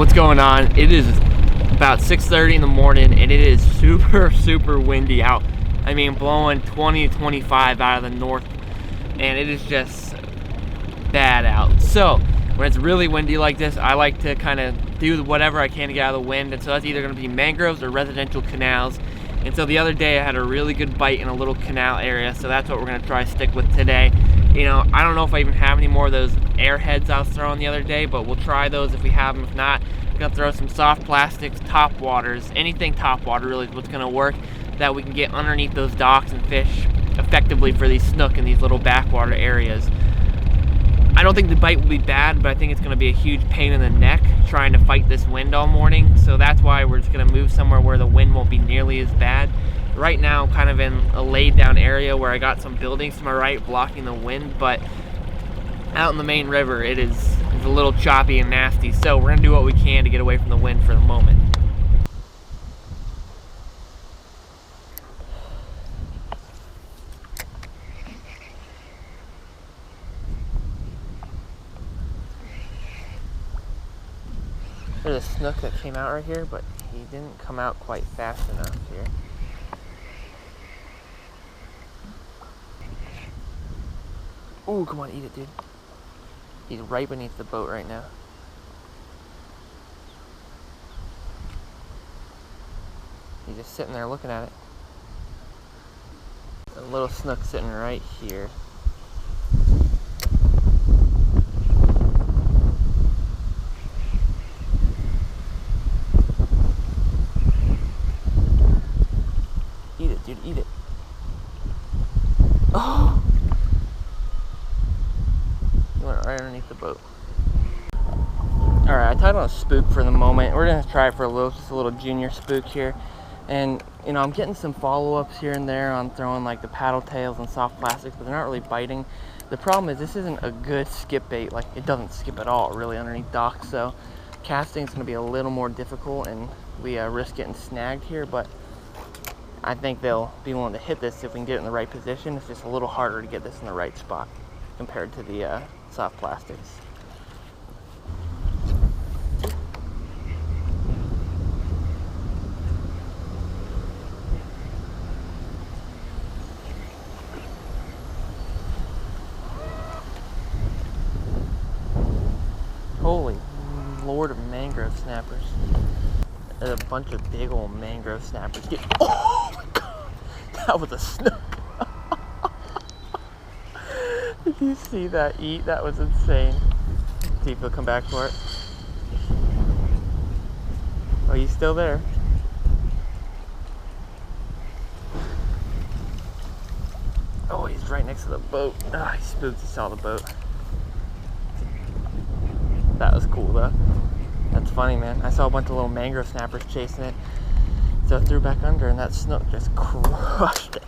What's going on? It is about 6:30 in the morning and it is super windy out. I mean, blowing 20 to 25 out of the north, and it is just bad out. So when it's really windy like this, I like to kind of do whatever I can to get out of the wind, and so that's either going to be mangroves or residential canals. And so the other day I had a really good bite in a little canal area, so that's what we're going to try to stick with today. You know, I don't know if I even have any more of those airheads I was throwing the other day, but we'll try those if we have them. If not, we're going to throw some soft plastics, top waters, anything top water really is what's going to work, that we can get underneath those docks and fish effectively for these snook in these little backwater areas. I don't think the bite will be bad, but I think it's going to be a huge pain in the neck trying to fight this wind all morning. So that's why we're just going to move somewhere where the wind won't be nearly as bad. Right now, I'm kind of in a laid down area where I got some buildings to my right blocking the wind, but out in the main river, it's a little choppy and nasty. So we're going to do what we can to get away from the wind for the moment. There's a snook that came out right here, but he didn't come out quite fast enough here. Oh, come on, eat it, dude. He's right beneath the boat right now. He's just sitting there looking at it. A little snook sitting right here. Eat it, dude, eat it. Oh! He went right underneath the boat. Alright, I tied on a spook for the moment. We're gonna try it for just a little junior spook here. And, you know, I'm getting some follow-ups here and there on throwing like the paddle tails and soft plastics, but they're not really biting. The problem is this isn't a good skip bait. Like, it doesn't skip at all, really, underneath docks. So casting is gonna be a little more difficult, and we risk getting snagged here, but I think they'll be willing to hit this if we can get it in the right position. It's just a little harder to get this in the right spot compared to the soft plastics. Holy Lord of mangrove snappers. There's a bunch of big old mangrove snappers. Oh my god! That was a snook. Did you see that eat? That was insane. Let's see if he'll come back for it. Oh, he's still there. Oh, he's right next to the boat. Ah, he spooked. He saw the boat. That was cool though. That's funny, man. I saw a bunch of little mangrove snappers chasing it, so I threw back under, and that snook just crushed it.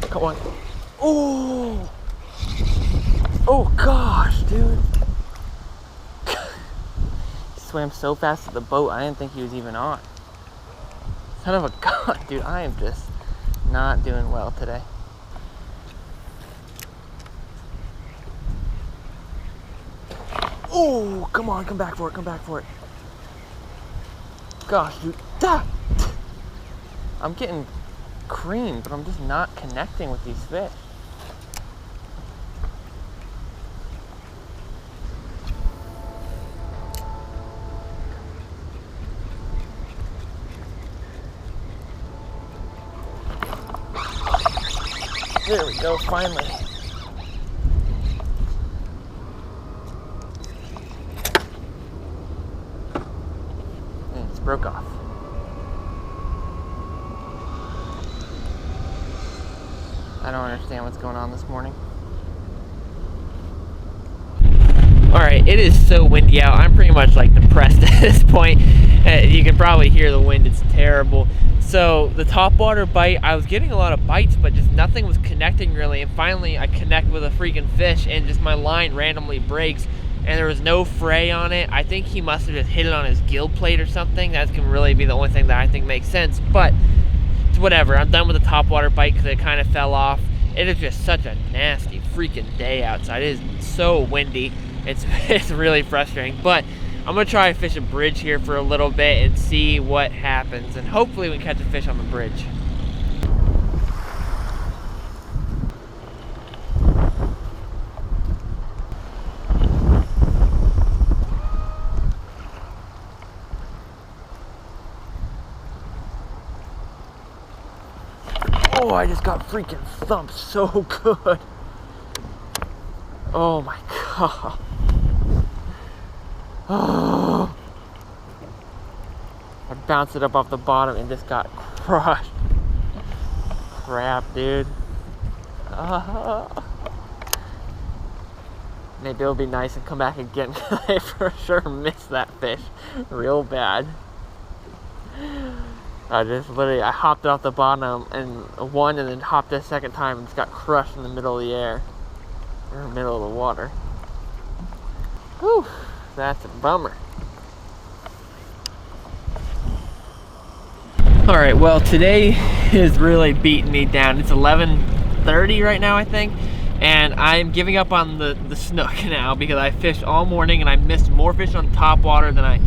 Come on. Oh! Oh gosh, dude. He swam so fast to the boat, I didn't think he was even on. Son of a gun, dude. I am just not doing well today. Oh, come on, come back for it, come back for it. Gosh, dude. Ah! I'm getting creamed, but I'm just not connecting with these fish. There we go, finally. Broke off. I don't understand what's going on this morning. Alright, it is so windy out. I'm pretty much like depressed at this point. You can probably hear the wind. It's terrible. So the topwater bite, I was getting a lot of bites, but just nothing was connecting really. And finally I connect with a freaking fish and just my line randomly breaks. And there was no fray on it. I think he must have just hit it on his gill plate or something. That can really be the only thing that I think makes sense. But it's whatever. I'm done with the topwater bite because it kind of fell off. it is just such a nasty freaking day outside. It is so windy. It's really frustrating, but I'm gonna try to fish a bridge here for a little bit and see what happens, and hopefully we can catch a fish on the bridge. Oh, I just got freaking thumped so good. Oh my god. Oh. I bounced it up off the bottom and just got crushed. Crap, dude. Maybe it'll be nice and come back again. I for sure missed that fish real bad. I hopped it off the bottom and won, and then hopped a second time and just got crushed in the middle of the air. Or middle of the water. Whew, that's a bummer. Alright, well today is really beating me down. It's 11:30 right now, I think. And I'm giving up on the snook now because I fished all morning and I missed more fish on Topwater than I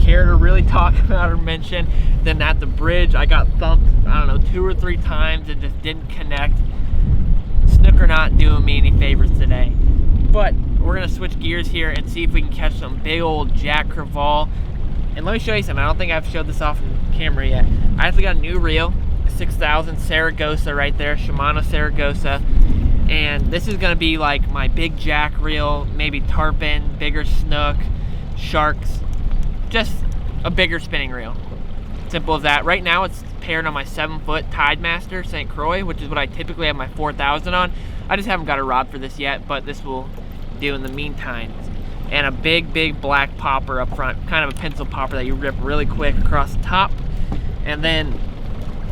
care to really talk about or mention. Then at the bridge I got thumped, I don't know, 2 or 3 times and just didn't connect. Snook are not doing me any favors today, but we're gonna switch gears here and see if we can catch some big old jack crevalle. And let me show you something. I don't think I've showed this off on camera yet. I actually got a new reel, 6000 Saragossa right there, Shimano Saragossa, and this is gonna be like my big jack reel, maybe tarpon, bigger snook, sharks, just a bigger spinning reel. Simple as that. Right now it's paired on my 7-foot Tidemaster St. Croix, which is what I typically have my 4000 on. I just haven't got a rod for this yet, but this will do in the meantime. And a big black popper up front, kind of a pencil popper that you rip really quick across the top. And then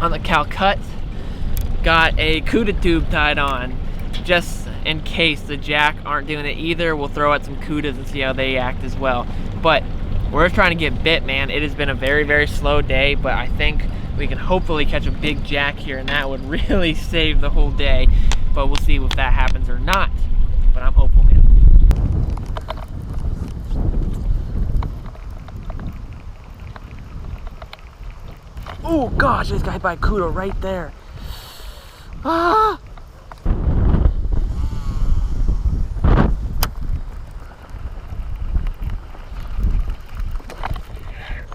on the Calcutta, got a Cuda tube tied on, just in case the jack aren't doing it either. We'll throw out some Cudas and see how they act as well. But we're trying to get bit, man. It has been a very slow day, but I think we can hopefully catch a big jack here, and that would really save the whole day. But we'll see if that happens or not. But I'm hopeful, man. Oh gosh, I just got hit by a Cuda right there. Ah!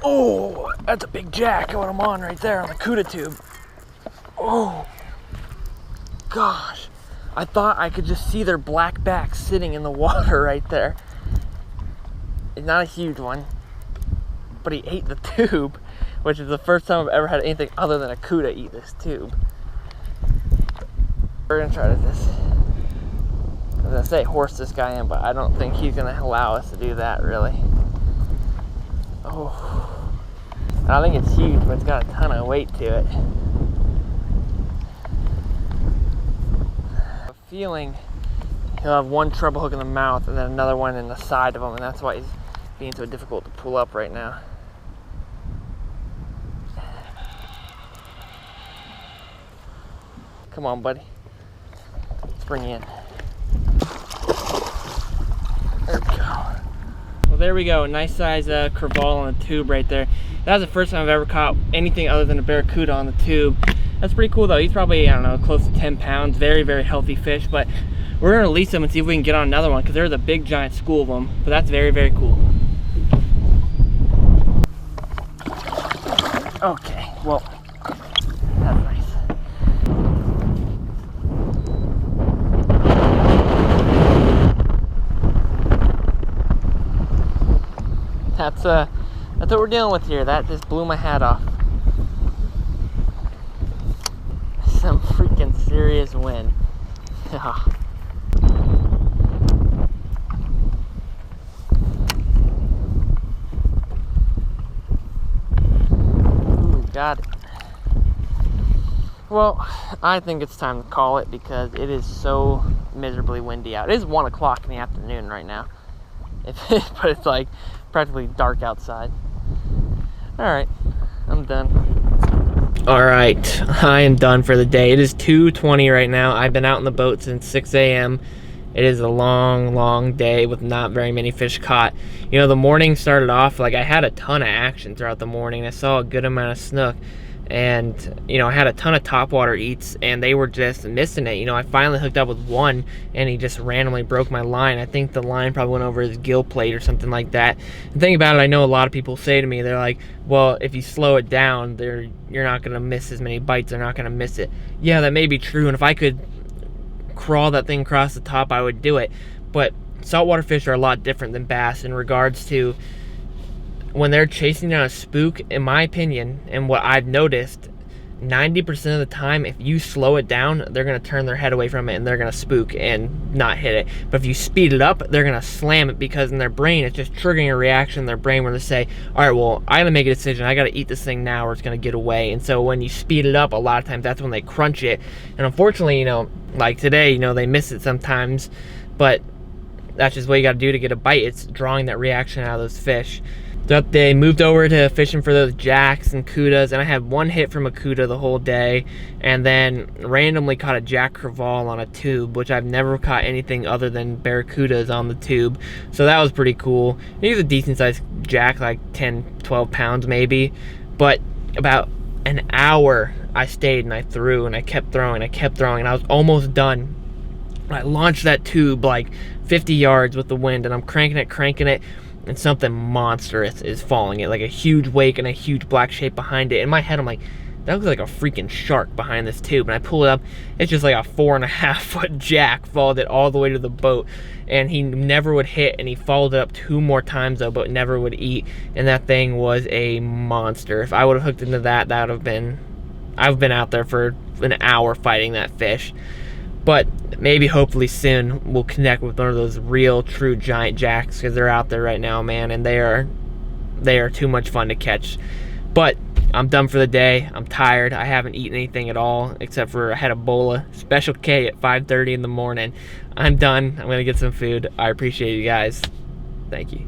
Oh, that's a big jack what I'm on right there on the Cuda tube. Oh, gosh. I thought I could just see their black backs sitting in the water right there. It's not a huge one, but he ate the tube, which is the first time I've ever had anything other than a Cuda eat this tube. We're gonna try this. I was gonna say horse this guy in, but I don't think he's gonna allow us to do that, really. Oh. I don't think it's huge, but it's got a ton of weight to it. I have a feeling he'll have one treble hook in the mouth and then another one in the side of him, and that's why he's being so difficult to pull up right now. Come on, buddy. Let's bring you in. There we go. Well, there we go. Nice size crevalle on the tube right there. That was the first time I've ever caught anything other than a barracuda on the tube. That's pretty cool though. He's probably, I don't know, close to 10 pounds. Very healthy fish, but we're gonna release him and see if we can get on another one because there's a big giant school of them. But that's very cool. Okay, well, that's nice. That's what we're dealing with here. That just blew my hat off. Some freaking serious wind. Ooh, got it. Well, I think it's time to call it because it is so miserably windy out. It is 1 o'clock in the afternoon right now. But it's like practically dark outside. All right, I'm done. All right, I am done for the day. It is 2:20 right now. I've been out in the boat since 6 a.m. It is a long day with not very many fish caught. You know, the morning started off, like I had a ton of action throughout the morning. I saw a good amount of snook, and you know, I had a ton of topwater eats, and they were just missing it. You know, I finally hooked up with one, and he just randomly broke my line. I think the line probably went over his gill plate or something like that. The thing about it, I know a lot of people say to me, they're like, well, if you slow it down, you're not gonna miss as many bites, they're not gonna miss it. Yeah, that may be true, and if I could crawl that thing across the top, I would do it. But saltwater fish are a lot different than bass in regards to when they're chasing down a spook. In my opinion, and what I've noticed, 90% of the time, if you slow it down, they're going to turn their head away from it and they're going to spook and not hit it. But if you speed it up, they're going to slam it, because in their brain, it's just triggering a reaction in their brain where they say, all right, well, I got to make a decision. I got to eat this thing now or it's going to get away. And so when you speed it up, a lot of times that's when they crunch it. And unfortunately, you know, like today, you know, they miss it sometimes, but that's just what you got to do to get a bite. It's drawing that reaction out of those fish. Throughout the day, moved over to fishing for those jacks and cudas, and I had one hit from a cuda the whole day, and then randomly caught a jack crevalle on a tube, which I've never caught anything other than barracudas on the tube, so that was pretty cool. He's a decent sized jack, like 10-12 pounds maybe, but about an hour I stayed and I threw and I kept throwing, and I was almost done. I launched that tube like 50 yards with the wind, and I'm cranking it, and something monstrous is falling it, like a huge wake and a huge black shape behind it. In my head, I'm like, that looks like a freaking shark behind this tube. And I pull it up, it's just like a 4.5 foot jack, followed it all the way to the boat, and he never would hit, and he followed it up 2 more times though, but never would eat. And that thing was a monster. If I would have hooked into that, that would have been, I've been out there for an hour fighting that fish. But maybe, hopefully soon, we'll connect with one of those real, true giant jacks, because they're out there right now, man, and they are too much fun to catch. But I'm done for the day. I'm tired. I haven't eaten anything at all, except for I had a bowl of Special K at 5:30 in the morning. I'm done. I'm gonna get some food. I appreciate you guys. Thank you.